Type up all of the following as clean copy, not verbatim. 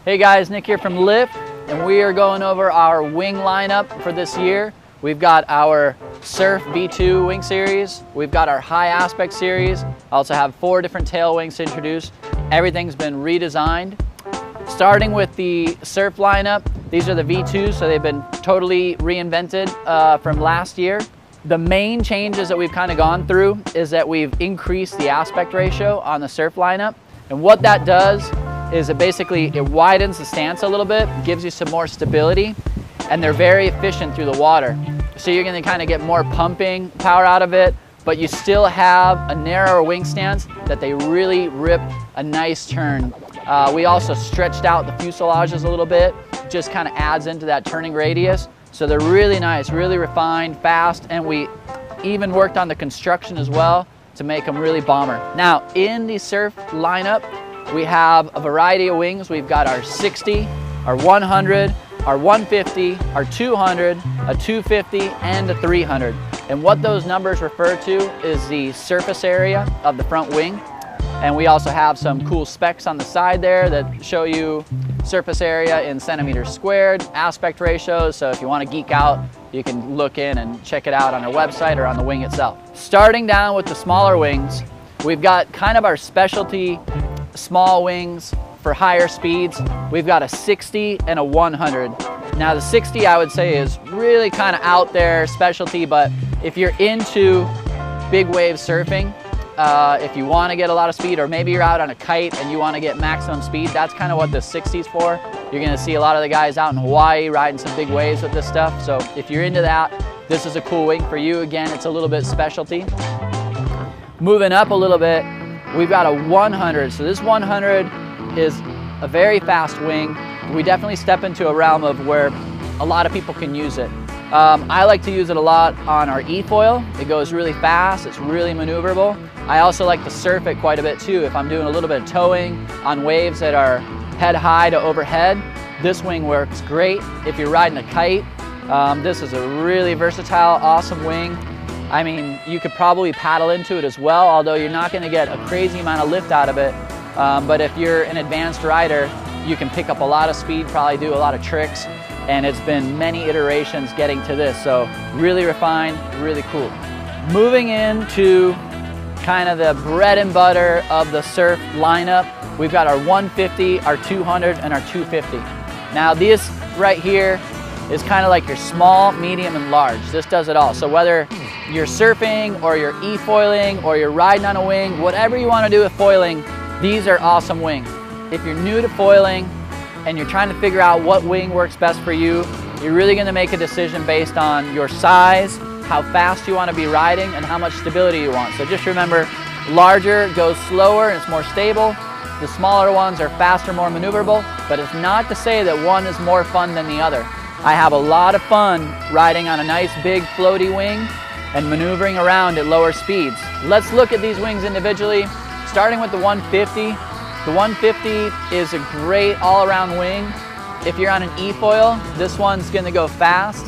Hey guys, Nick here from Lift, and we are going over our wing lineup for this year. We've got our Surf V2 wing series. We've got our high aspect series. I also have 4 different tail wings to introduce. Everything's been redesigned. Starting with the Surf lineup, these are the V2s, so they've been totally reinvented from last year. The main changes that we've kind of gone through is that we've increased the aspect ratio on the Surf lineup. And what that does is it widens the stance a little bit, gives you some more stability, and they're very efficient through the water. So you're gonna kind of get more pumping power out of it, but you still have a narrower wing stance that they really rip a nice turn. We also stretched out the fuselages a little bit, just kind of adds into that turning radius. So they're really nice, really refined, fast, and we even worked on the construction as well to make them really bomber. Now, in the Surf lineup, we have a variety of wings. We've got our 60, our 100, our 150, our 200, a 250, and a 300. And what those numbers refer to is the surface area of the front wing. And we also have some cool specs on the side there that show you surface area in centimeters squared, aspect ratios. So if you want to geek out, you can look in and check it out on our website or on the wing itself. Starting down with the smaller wings, we've got kind of our specialty small wings for higher speeds. We've got a 60 and a 100. Now the 60 I would say is really kind of out there specialty, but if you're into big wave surfing, if you want to get a lot of speed, or maybe you're out on a kite and you want to get maximum speed, that's kind of what the 60's for. You're going to see a lot of the guys out in Hawaii riding some big waves with this stuff. So if you're into that, this is a cool wing for you. Again, it's a little bit specialty. Moving up a little bit, we've got a 100. So this 100 is a very fast wing. We definitely step into a realm of where a lot of people can use it. I like to use it a lot on our E-foil. It goes really fast, it's really maneuverable. I also like to surf it quite a bit too. If I'm doing a little bit of towing on waves that are head high to overhead, this wing works great. If you're riding a kite, this is a really versatile, awesome wing. I mean, you could probably paddle into it as well, although you're not gonna get a crazy amount of lift out of it. But if you're an advanced rider, you can pick up a lot of speed, probably do a lot of tricks, and it's been many iterations getting to this. So really refined, really cool. Moving into kind of the bread and butter of the Surf lineup, we've got our 150, our 200, and our 250. Now this right here is kind of like your small, medium, and large. This does it all. So whether you're surfing or you're e-foiling or you're riding on a wing, whatever you want to do with foiling, these are awesome wings. If you're new to foiling and you're trying to figure out what wing works best for you, you're really going to make a decision based on your size, how fast you want to be riding, and how much stability you want. So just remember, larger goes slower and it's more stable. The smaller ones are faster, more maneuverable, but it's not to say that one is more fun than the other. I have a lot of fun riding on a nice big floaty wing and maneuvering around at lower speeds. Let's look at these wings individually, starting with the 150. The 150 is a great all-around wing. If you're on an E-foil, this one's gonna go fast.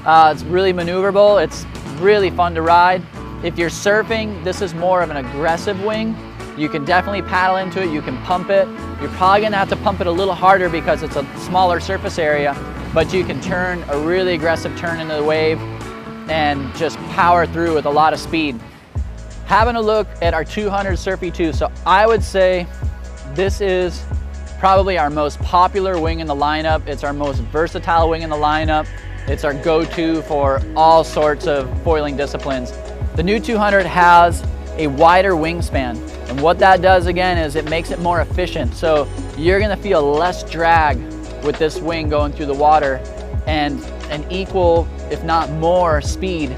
It's really maneuverable. It's really fun to ride. If you're surfing, this is more of an aggressive wing. You can definitely paddle into it, you can pump it. You're probably gonna have to pump it a little harder because it's a smaller surface area, but you can turn a really aggressive turn into the wave and just power through with a lot of speed. Having a look at our 200 Surf V2, so I would say this is probably our most popular wing in the lineup. It's our most versatile wing in the lineup. It's our go-to for all sorts of foiling disciplines. The new 200 has a wider wingspan, and what that does again is it makes it more efficient. So you're gonna feel less drag with this wing going through the water, and an equal, if not more, speed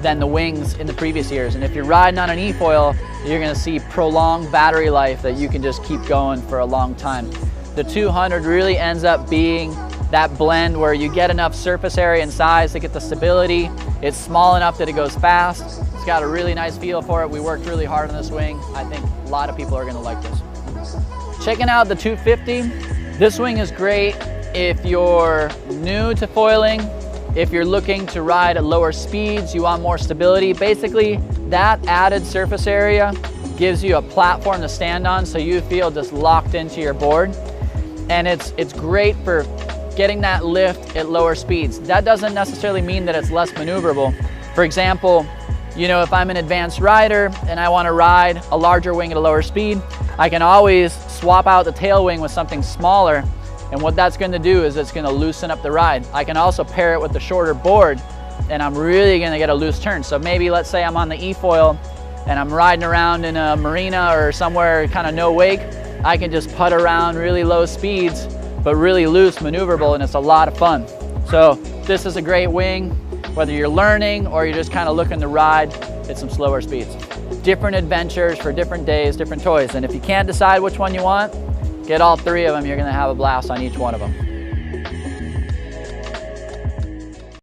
than the wings in the previous years. And if you're riding on an E-foil, you're gonna see prolonged battery life that you can just keep going for a long time. The 200 really ends up being that blend where you get enough surface area and size to get the stability. It's small enough that it goes fast. It's got a really nice feel for it. We worked really hard on this wing. I think a lot of people are gonna like this. Checking out the 250. This wing is great if you're new to foiling, if you're looking to ride at lower speeds, you want more stability. Basically, that added surface area gives you a platform to stand on so you feel just locked into your board. and it's great for getting that lift at lower speeds. That doesn't necessarily mean that it's less maneuverable. For example, you know, if I'm an advanced rider and I want to ride a larger wing at a lower speed, I can always swap out the tail wing with something smaller, and what that's going to do is it's going to loosen up the ride. I can also pair it with the shorter board, and I'm really going to get a loose turn. So maybe let's say I'm on the E-foil and I'm riding around in a marina or somewhere kind of no wake, I can just putt around really low speeds, but really loose, maneuverable, and it's a lot of fun. So this is a great wing, whether you're learning or you're just kind of looking to ride at some slower speeds. Different adventures for different days, different toys. And if you can't decide which one you want, get all three of them. You're gonna have a blast on each one of them.